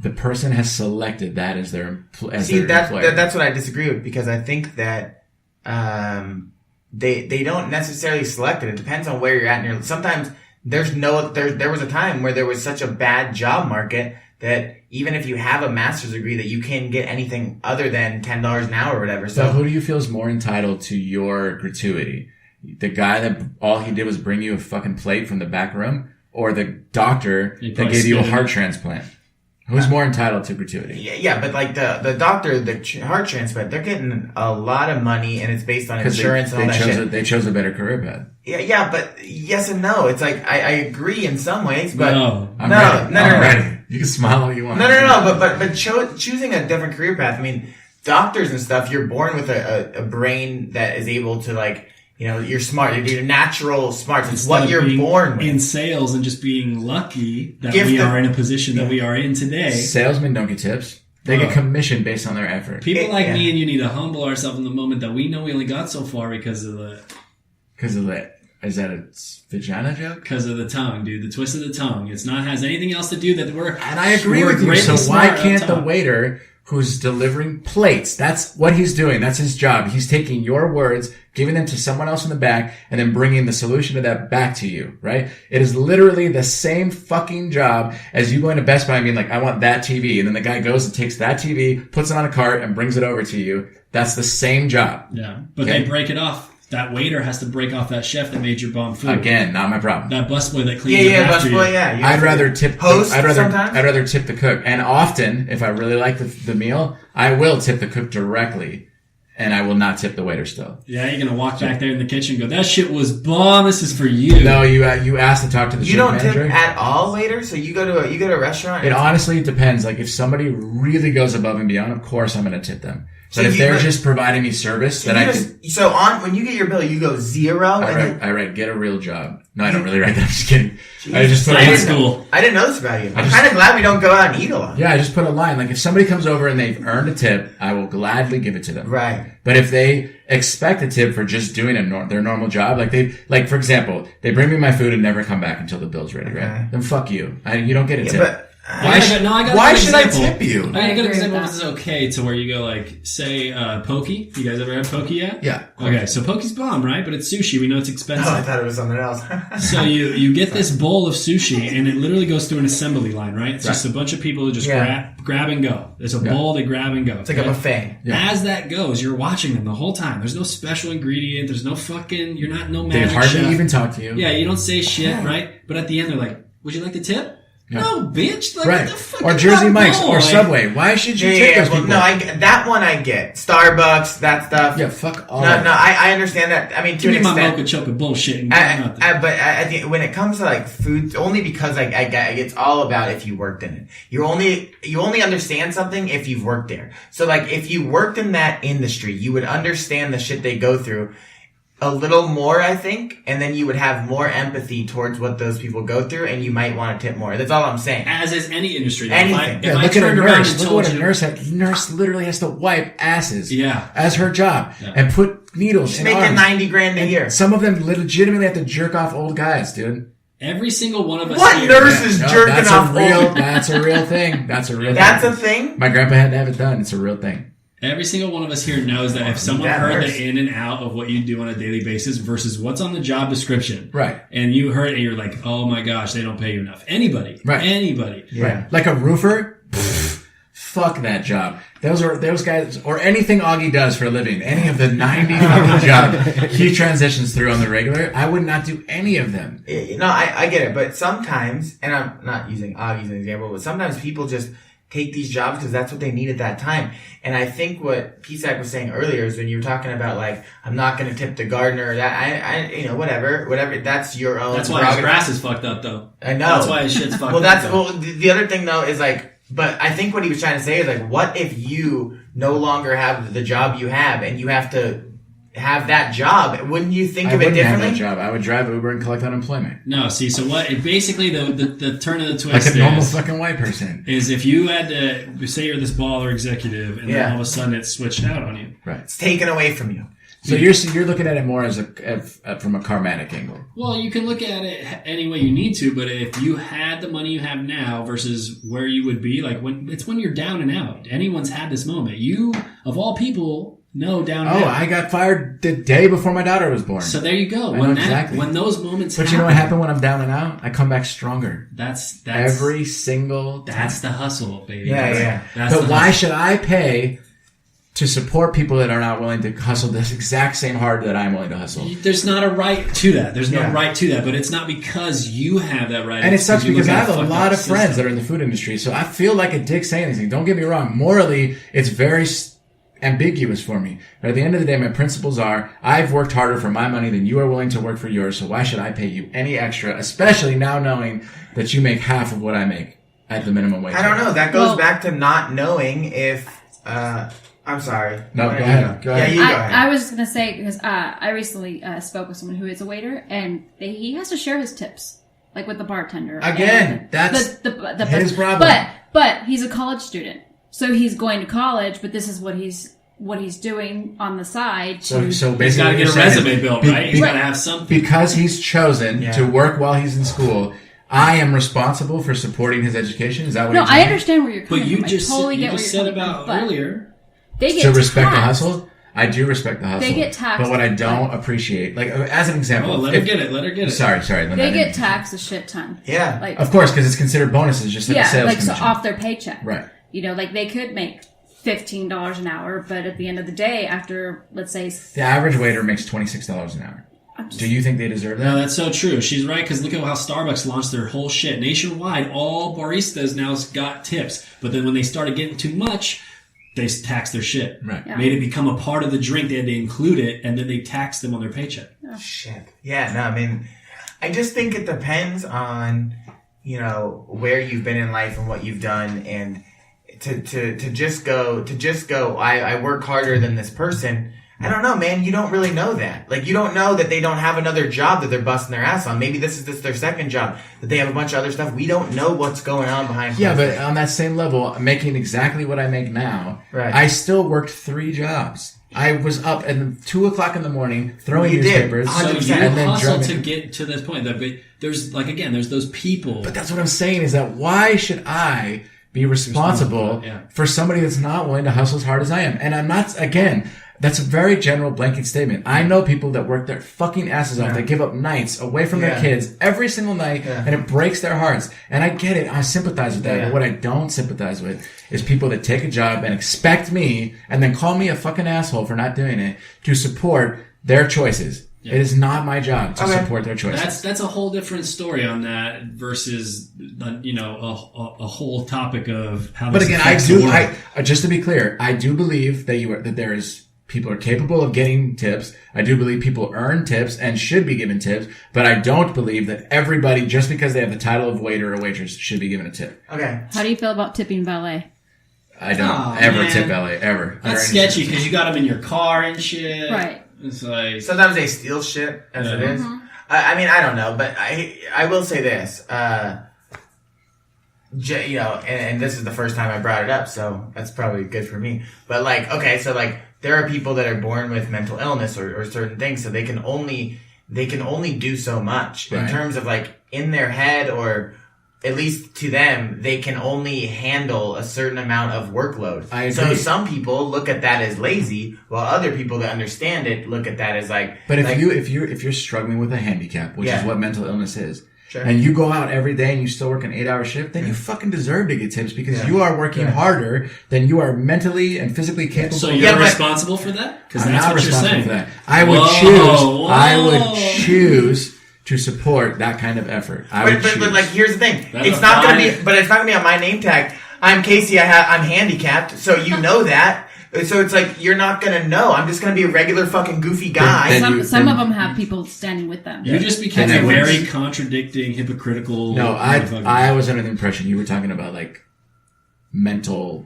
the person has selected that as their employer. That's what I disagree with because I think that. They don't necessarily select it. It depends on where you're at. And sometimes there was a time where there was such a bad job market that even if you have a master's degree that you can't get anything other than $10 an hour or whatever. So who do you feel is more entitled to your gratuity? The guy that all he did was bring you a fucking plate from the back room, or the doctor that gave you a heart transplant? Who's more entitled to gratuity? Yeah, but like the doctor, the heart transplant, they're getting a lot of money, and it's based on insurance and all that shit. They chose a better career path. Yeah, but yes and no. It's like I agree in some ways, but I'm ready. You can smile all you want. No. But choosing a different career path. I mean, doctors and stuff. You're born with a brain that is able to like. You're smart. You're natural smart. It's what you're born with. In sales and just being lucky that we are in a position that we are in today. Salesmen don't get tips. They get commission based on their effort. People like me and you need to humble ourselves in the moment that we know we only got so far because of the... Is that a vagina joke? Because of the tongue, dude. The twist of the tongue. It's not has anything else to do that we're... And I agree with you. So why can't the waiter who's delivering plates, that's what he's doing. That's his job. He's taking your words, giving them to someone else in the back, and then bringing the solution to that back to you, right? It is literally the same fucking job as you going to Best Buy and being like, I want that TV. And then the guy goes and takes that TV, puts it on a cart, and brings it over to you. That's the same job. Yeah. But they break it off. That waiter has to break off that chef that made your bomb food. Again, not my problem. That busboy that cleans it after you. I'd rather tip host I'd rather tip the cook. And often, if I really like the meal, I will tip the cook directly. And I will not tip the waiter still. Yeah, you're gonna walk back there in the kitchen and go, that shit was bomb, this is for you. No, you asked to talk to the shift manager. You don't tip at all later? So you go to a restaurant? It honestly depends. Like if somebody really goes above and beyond, of course I'm gonna tip them. But if they're just providing me service that I can... So when you get your bill, you go 0? I write, get a real job. No, I don't really write that. I'm just kidding. Jeez. I just put I didn't know this about you. I'm kind of glad we don't go out and eat a lot. Yeah, I just put a line. Like if somebody comes over and they've earned a tip, I will gladly give it to them. Right. But if they expect a tip for just doing their normal job, like for example, they bring me my food and never come back until the bill's ready, right? Then fuck you. You don't get a tip. But, why should I tip you? I got an example of this is okay to where you go like, say, Poke. You guys ever had Poke yet? Yeah. Okay, so Poke's bomb, right? But it's sushi. We know it's expensive. Oh, I thought it was something else. So you get this bowl of sushi and it literally goes through an assembly line, right? It's just a bunch of people who just grab and go. There's a bowl, they grab and go. It's like a buffet. Yeah. As that goes, you're watching them the whole time. There's no special ingredient. There's no fucking, you're not no magic chef. They hardly chef. even talk to you. Yeah, you don't say shit, right? But at the end, they're like, would you like the tip? Yeah. No, bitch. Like, right. Or Jersey Mike's or Subway. Why should you tip those people? No, that one I get. Starbucks, that stuff. Yeah, fuck all No, I understand that. I mean, to an extent. Give me my mocha chocolate bullshit. But when it comes to like food, only because it's all about if you worked in it. You only understand something if you've worked there. So like, if you worked in that industry, you would understand the shit they go through a little more, I think, and then you would have more empathy towards what those people go through, and you might want to tip more. That's all I'm saying. As is any industry. Anything. Look at a nurse. Look what a nurse has. Nurse literally has to wipe asses. Yeah. As her job. Yeah. And put needles She's in making arms. $90,000 a year. Some of them legitimately have to jerk off old guys, dude. Every single one of us. What nurse is jerking off old? That's a real thing. That's a real thing. That's a thing? My grandpa had to have it done. It's a real thing. Every single one of us here knows that if someone heard the in and out of what you do on a daily basis versus what's on the job description, right? And you heard it and you're like, oh my gosh, they don't pay you enough. Anybody, right? Anybody, right? Like a roofer, fuck that job. Those guys, or anything Augie does for a living, any of the 90 fucking jobs he transitions through on the regular, I would not do any of them. No, I get it, but sometimes, and I'm not using Augie as an example, but sometimes people just take these jobs because that's what they need at that time. And I think what Psac was saying earlier is when you were talking about like, I'm not going to tip the gardener, that I whatever, that's your own. That's why his grass is fucked up though. I know. That's why his shit's fucked up. Well, the other thing though is like, but I think what he was trying to say is like, what if you no longer have the job you have and you have to have that job? Wouldn't you think of it differently? I wouldn't have that job. I would drive Uber and collect unemployment. No, see, so what? Basically, the turn of the twist, like a normal fucking white person, is if you had to say you're this baller executive, and then all of a sudden it's switched out on you. Right, it's taken away from you. So you're looking at it more as from a karmatic angle. Well, you can look at it any way you need to, but if you had the money you have now versus where you would be, like when you're down and out. Anyone's had this moment. You, of all people, know down and out. I got fired the day before my daughter was born. So there you go. When those moments But you know what happened when I'm down and out? I come back stronger. That's every single time. That's the hustle, baby. Yeah. But why should I pay to support people that are not willing to hustle this exact same hard that I'm willing to hustle? There's not a right to that. There's no right to that, but it's not because you have that right. And it sucks because I have a lot of friends that are in the food industry, so I feel like a dick saying anything. Don't get me wrong. Morally, it's very ambiguous for me. But at the end of the day, my principles are, I've worked harder for my money than you are willing to work for yours, so why should I pay you any extra, especially now knowing that you make half of what I make at the minimum wage? I don't know. That goes back to not knowing if... I'm sorry. No, go ahead. Go ahead. Yeah, you go ahead. I was just going to say, because I recently spoke with someone who is a waiter, and he has to share his tips, like with the bartender. Again, that's his problem. But he's a college student, so he's going to college, but this is what he's doing on the side. So basically, he's got to get a resume built, right? He's got to have something. Because he's chosen to work while he's in school, I am responsible for supporting his education. Is that what? No, I understand where you're coming from. But you just said about earlier. They get to respect taxed. the hustle. I do respect the hustle. They get taxed. But what I don't appreciate, like as an example, let her get it. Sorry. They get taxed a shit ton. Yeah, like, of course, because it's considered bonuses, just like a sales commission. So off their paycheck. Right. You know, like they could make $15 an hour, but at the end of the day, after let's say the average waiter makes $26 an hour. Do you think they deserve that? No, that's so true. She's right, because look at how Starbucks launched their whole shit nationwide. All baristas now got tips, but then when they started getting too much, they taxed their shit. Right. Yeah. Made it become a part of the drink. They had to include it, and then they taxed them on their paycheck. Oh, shit. Yeah, no, I mean, I just think it depends on, where you've been in life and what you've done, and to just go, I work harder than this person. I don't know, man. You don't really know that. Like, you don't know that they don't have another job that they're busting their ass on. Maybe this is their second job, that they have a bunch of other stuff. We don't know what's going on behind. Yeah, but on that same level, making exactly what I make now, right. I still worked 3 jobs. I was up at 2:00 in the morning throwing newspapers. So you and then hustle to get to this point. There's there's those people. But that's what I'm saying, is that why should I be responsible for somebody that's not willing to hustle as hard as I am? And I'm not, again... That's a very general blanket statement. I know people that work their fucking asses off. They give up nights away from their kids every single night, and it breaks their hearts. And I get it. I sympathize with that. But what I don't sympathize with is people that take a job and expect me, and then call me a fucking asshole for not doing it, to support their choices. Yeah. It is not my job to support their choices. That's a whole different story on that versus a whole topic of how. But again, I just to be clear, I do believe that there is. People are capable of getting tips. I do believe people earn tips and should be given tips, but I don't believe that everybody, just because they have the title of waiter or waitress, should be given a tip. Okay. How do you feel about tipping valet? I don't tip valet, ever. That's sketchy, because you got them in your car and shit. Right. It's like... Sometimes they steal shit, as it is. I mean, I don't know, but I will say this. And this is the first time I brought it up, so that's probably good for me. But there are people that are born with mental illness or certain things, so they can only do so much in terms of in their head or at least to them, they can only handle a certain amount of workload. I agree. So some people look at that as lazy, while other people that understand it look at that as like. But like, if you're struggling with a handicap, which is what mental illness is, sure. and you go out every day and you still work an 8-hour shift, then you fucking deserve to get tips because you are working harder than you are mentally and physically capable. So you're responsible for that? Because I'm that's not what you're responsible saying. for that. I would choose to support that kind of effort. But like, here's the thing. That's It's not going to be, but it's not going to be on my name tag. I'm Casey. I'm handicapped. So you know that. So it's like, you're not going to know. I'm just going to be a regular fucking goofy guy. Some of them have people standing with them. You just became a very contradicting, hypocritical. No, I was under the impression you were talking about like mental,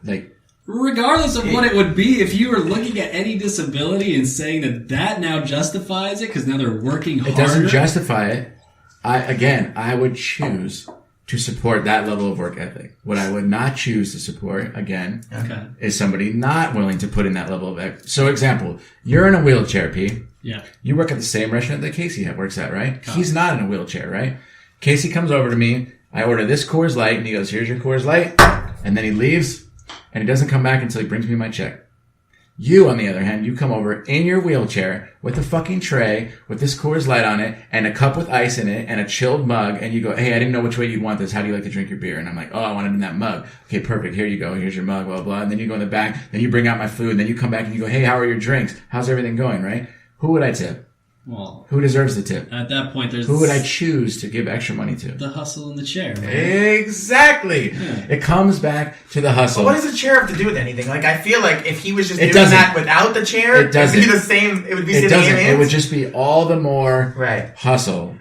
like. Regardless of what it would be, if you were looking at any disability and saying that now justifies it because now they're working harder. It doesn't justify it. I would choose to support that level of work ethic. What I would not choose to support, again, is somebody not willing to put in that level of effort. So, example, you're in a wheelchair, P. Yeah. You work at the same restaurant that Casey works at, right? He's not in a wheelchair, right? Casey comes over to me. I order this Coors Light, and he goes, "Here's your Coors Light." And then he leaves, and he doesn't come back until he brings me my check. You, on the other hand, you come over in your wheelchair with a fucking tray with this Coors Light on it and a cup with ice in it and a chilled mug, and you go, "Hey, I didn't know which way you'd want this. How do you like to drink your beer?" And I'm like, "Oh, I want it in that mug." "Okay, perfect. Here you go. Here's your mug, blah, blah." And then you go in the back, then you bring out my food, and then you come back and you go, "Hey, how are your drinks? How's everything going?" Right? Who would I tip? Well, who deserves the tip? At that point, who would I choose to give extra money to? The hustle in the chair, man. Exactly. Yeah. It comes back to the hustle. But what does the chair have to do with anything? Like, I feel like if he was just doing that without the chair, it would be the same. It would be the same. It would just be all the more hustle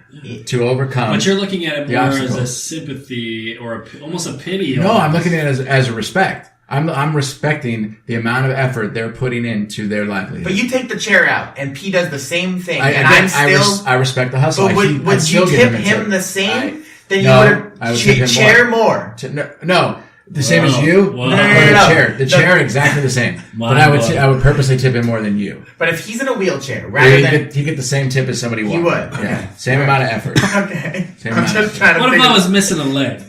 to overcome. But you're looking at it more as a sympathy or almost a pity. No, I'm looking at it as a respect. I'm respecting the amount of effort they're putting into their livelihood. But you take the chair out, and P does the same thing, I respect the hustle. But would you tip him the same? Then you would chair more. No, the same as you. No. The chair exactly the same. But I would purposely tip him more than you. But if he's in a wheelchair, rather than he get the same tip as somebody walking. He would. Okay. Yeah, same amount of effort. Okay. I'm just trying to. What if I was missing a leg?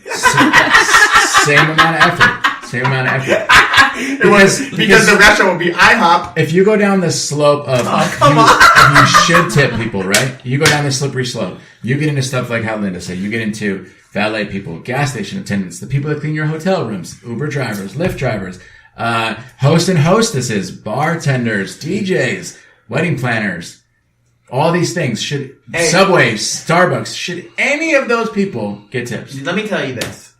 Same amount of effort. Same amount of effort. Because the restaurant will be IHOP. If you go down the slope of you should tip people, right? You go down the slippery slope. You get into stuff like how Linda said. You get into valet people, gas station attendants, the people that clean your hotel rooms, Uber drivers, Lyft drivers, host and hostesses, bartenders, DJs, wedding planners. All these things Subway, Starbucks, should any of those people get tips? Let me tell you this.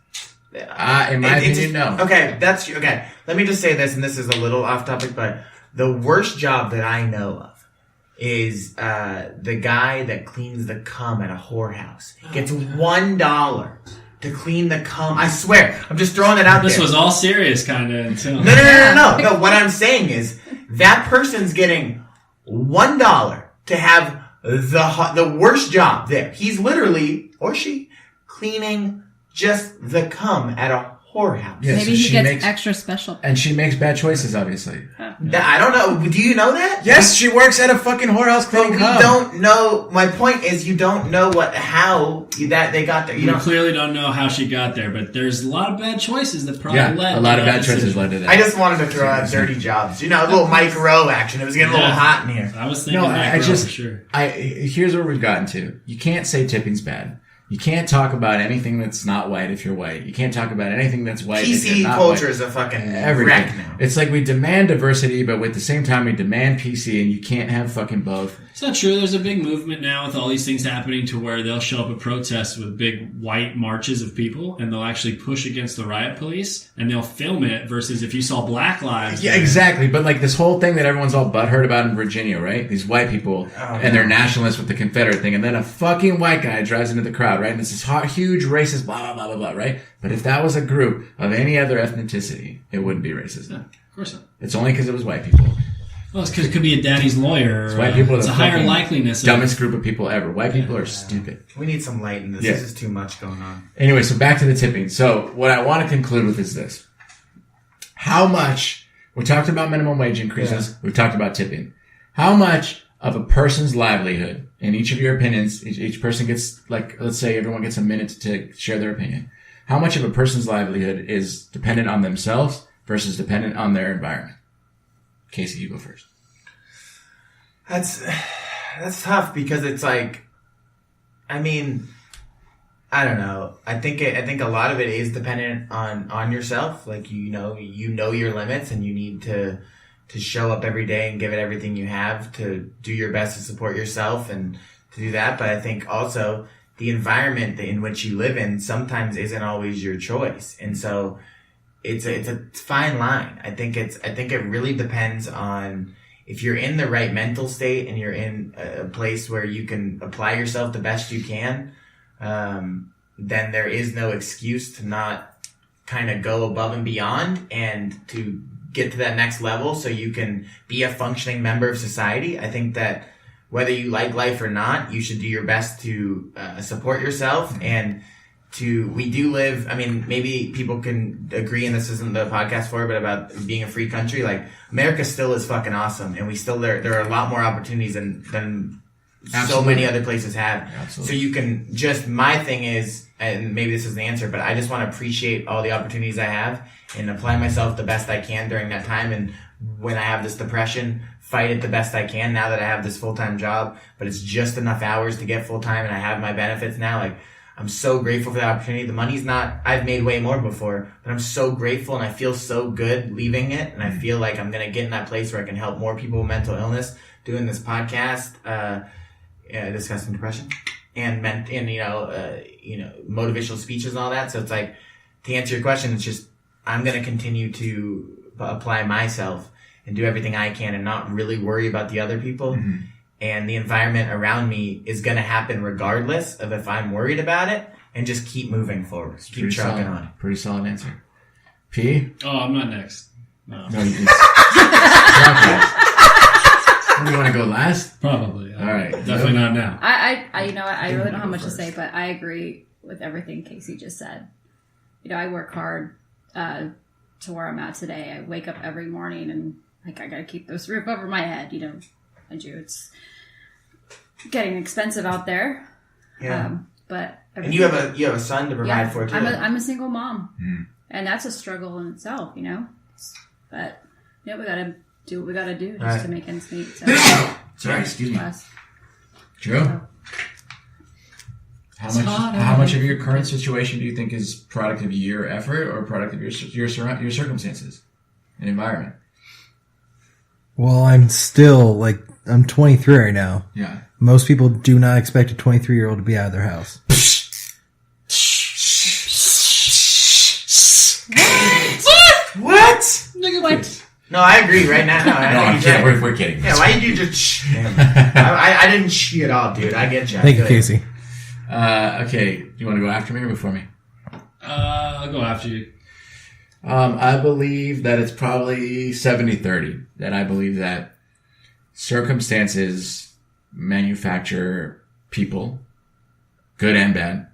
In my opinion, no. Okay, okay. Let me just say this, and this is a little off topic, but the worst job that I know of is the guy that cleans the cum at a whorehouse. Gets $1 to clean the cum. I swear, I'm just throwing it out there. This was all serious, kind of. Until No. What I'm saying is that person's getting $1 to have the worst job there. He's literally, or she, cleaning just the cum at a whorehouse. Yeah, maybe he gets extra special. And she makes bad choices, obviously. I don't know. Do you know that? Yes, she works at a fucking whorehouse cleaning cum. We don't know. My point is, you don't know how they got there. You clearly don't know how she got there, but there's a lot of bad choices that probably led. A lot of bad choices led to that. I just wanted to throw out dirty jobs. A little Mike Rowe action. It was getting a little hot in here. I was thinking Mike Rowe for sure. Here's where we've gotten to. You can't say tipping's bad. You can't talk about anything that's not white if you're white. You can't talk about anything that's white if you're not culture white. is a fucking everything. wreck now. It's like we demand diversity, but at the same time we demand PC, and you can't have fucking both. It's not true. There's a big movement now with all these things happening to where they'll show up at protests with big white marches of people, and they'll actually push against the riot police, and they'll film it versus if you saw Black Lives. Yeah, exactly. But like this whole thing that everyone's all butthurt about in Virginia, right? These white people and they're nationalists with the Confederate thing, and then a fucking white guy drives into the crowd, right? And it's this huge racist blah, blah, blah, blah, blah, right? But if that was a group of any other ethnicity, it wouldn't be racist. Yeah, of course not. It's only because it was white people. Well, it's because it could be a daddy's lawyer. It's white people. It's a higher likeliness. Dumbest group of people ever. White people are stupid. We need some light in this. Yeah. This is too much going on. Anyway, so back to the tipping. So what I want to conclude with is this. How much, we talked about minimum wage increases. Yeah. We've talked about tipping. How much of a person's livelihood, in each of your opinions, each person gets, like, let's say everyone gets a minute to share their opinion. How much of a person's livelihood is dependent on themselves versus dependent on their environment? Casey, you go first. That's tough because it's like, I mean, I don't know. I think a lot of it is dependent on yourself. Like, you know your limits, and you need to show up every day and give it everything you have to do your best to support yourself and to do that. But I think also the environment in which you live in sometimes isn't always your choice. And so it's a fine line. I think it really depends on if you're in the right mental state and you're in a place where you can apply yourself the best you can, then there is no excuse to not kind of go above and beyond and to get to that next level so you can be a functioning member of society. I think that whether you like life or not, you should do your best to support yourself and we do live, I mean, maybe people can agree, and this isn't the podcast for it, but about being a free country, like, America still is fucking awesome, and we still, there are a lot more opportunities than so many other places have. Absolutely. So you can just, my thing is, and maybe this is the answer, but I just want to appreciate all the opportunities I have and apply myself the best I can during that time. And when I have this depression, fight it the best I can now that I have this full-time job, but it's just enough hours to get full-time and I have my benefits now. Like, I'm so grateful for the opportunity. The money's not, I've made way more before, but I'm so grateful and I feel so good leaving it. And I feel like I'm going to get in that place where I can help more people with mental illness doing this podcast, discussing depression and motivational speeches and all that. So it's like, to answer your question, it's just, I'm going to continue to apply myself and do everything I can and not really worry about the other people. Mm-hmm. And the environment around me is going to happen regardless of if I'm worried about it, and just keep moving forward. Keep trucking on. Pretty solid answer. P? Oh, I'm not next. No. No, you just... Do you want to go last? Probably. All right. Definitely not now. I really don't have much to say, but I agree with everything Casey just said. You know, I work hard to where I'm at today. I wake up every morning and, like, I got to keep this roof over my head, you know. I do. It's getting expensive out there. Yeah. But and you have a son to provide for too. I'm a single mom, and that's a struggle in itself, you know. But we gotta do what we gotta do just to make ends meet. So. Sorry, excuse me. Joe, how much of your current situation do you think is product of your effort or product of your circumstances and environment? Well, I'm still, I'm 23 right now. Yeah. Most people do not expect a 23-year-old to be out of their house. What? Nigga, what? No, I agree right now. No, I'm kidding. We're kidding. Yeah, why did you just... I didn't shh at all, dude. I get you. Thank you, Casey. Okay. Do you want to go after me or before me? I'll go after you. I believe that it's probably 70-30. That I believe that circumstances manufacture people, good and bad,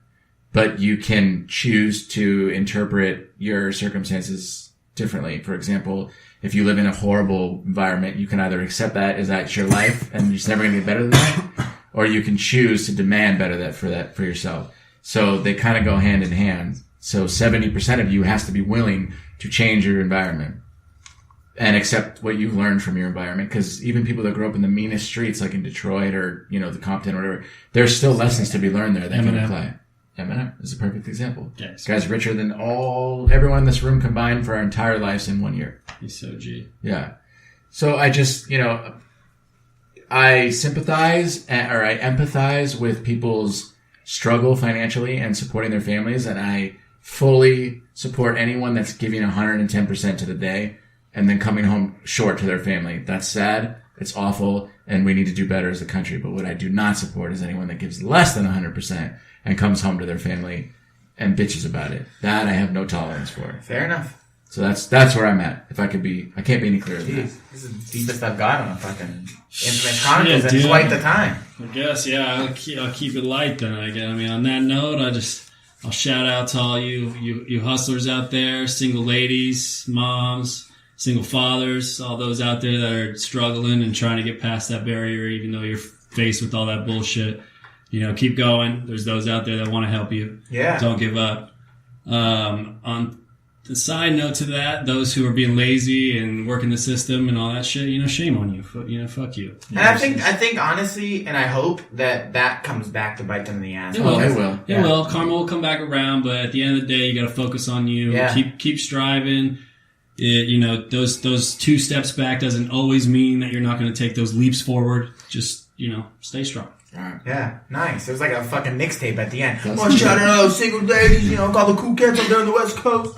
but you can choose to interpret your circumstances differently. For example, if you live in a horrible environment, you can either accept that as that's your life and you're just never going to get better than that, or you can choose to demand better for yourself. So they kind of go hand in hand. So 70% of you has to be willing to change your environment and accept what you've learned from your environment. Because even people that grew up in the meanest streets, like in Detroit or, the Compton or whatever, there's still lessons to be learned there that can apply. Eminem is a perfect example. Yes. Guy's richer than everyone in this room combined for our entire lives in 1 year. He's so G. Yeah. So I just, I sympathize or I empathize with people's struggle financially and supporting their families, and I fully support anyone that's giving 110% to the day and then coming home short to their family. That's sad. It's awful. And we need to do better as a country. But what I do not support is anyone that gives less than 100% and comes home to their family and bitches about it. That I have no tolerance for. Fair enough. So that's where I'm at. I can't be any clearer than that. This is the deepest I've got on a fucking Infamous Chronicles at quite the time. I guess, yeah. I'll keep it light then. I mean, on that note, I'll shout out to all you hustlers out there, single ladies, moms, single fathers, all those out there that are struggling and trying to get past that barrier, even though you're faced with all that bullshit. Keep going. There's those out there that want to help you. Yeah. Don't give up. On the side note to that, those who are being lazy and working the system and all that shit, shame on you. Fuck you. And I think honestly, and I hope that comes back to bite them in the ass. It will. It will. Karma will come back around, but at the end of the day, you got to focus on you. Yeah. Keep striving. Those 2 steps back doesn't always mean that you're not going to take those leaps forward. Just stay strong. Yeah, nice. It was like a fucking mixtape at the end. One shout out those single ladies, call the cool cats up there on the West Coast.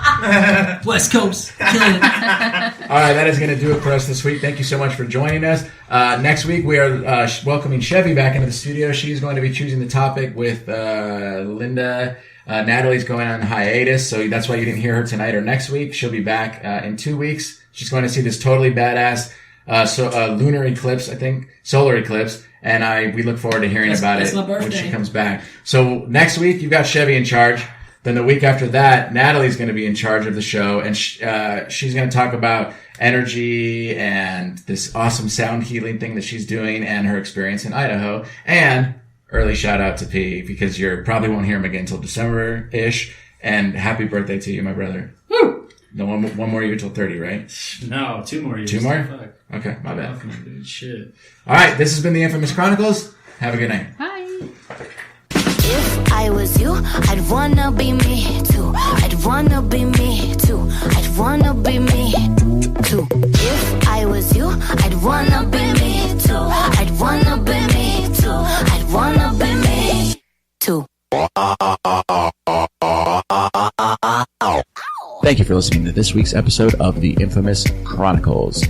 West Coast. All right, that is going to do it for us this week. Thank you so much for joining us. Next week, we are welcoming Chevy back into the studio. She's going to be choosing the topic with Linda. Natalie's going on hiatus, so that's why you didn't hear her tonight or next week. She'll be back in 2 weeks. She's going to see this totally badass lunar eclipse, solar eclipse. And we look forward to hearing about it when she comes back. So next week, you've got Chevy in charge. Then the week after that, Natalie's going to be in charge of the show. And she's going to talk about energy and this awesome sound healing thing that she's doing and her experience in Idaho. And early shout out to P, because you probably won't hear him again until December-ish. And happy birthday to you, my brother. Woo! No, one more year till 30, right? No, 2 more years. 2 more? Fuck. Okay, my bad. Dude, shit. All right, this has been the Infamous Chronicles. Have a good night. Hi. If I was you, I'd wanna be me too. I'd wanna be me too. I'd wanna be me too. If I was you, I'd wanna be me too. I'd wanna be me too. I'd wanna be me too. Thank you for listening to this week's episode of the Infamous Chronicles.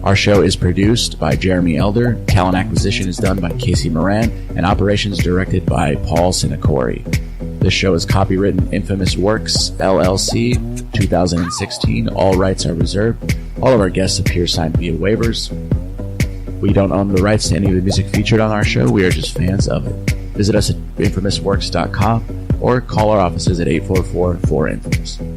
Our show is produced by Jeremy Elder, talent acquisition is done by Casey Moran, and operations directed by Paul Sinacori. This show is copywritten Infamous Works, LLC, 2016. All rights are reserved. All of our guests appear signed via waivers. We don't own the rights to any of the music featured on our show. We are just fans of it. Visit us at infamousworks.com or call our offices at 844-4-INFAMOUS.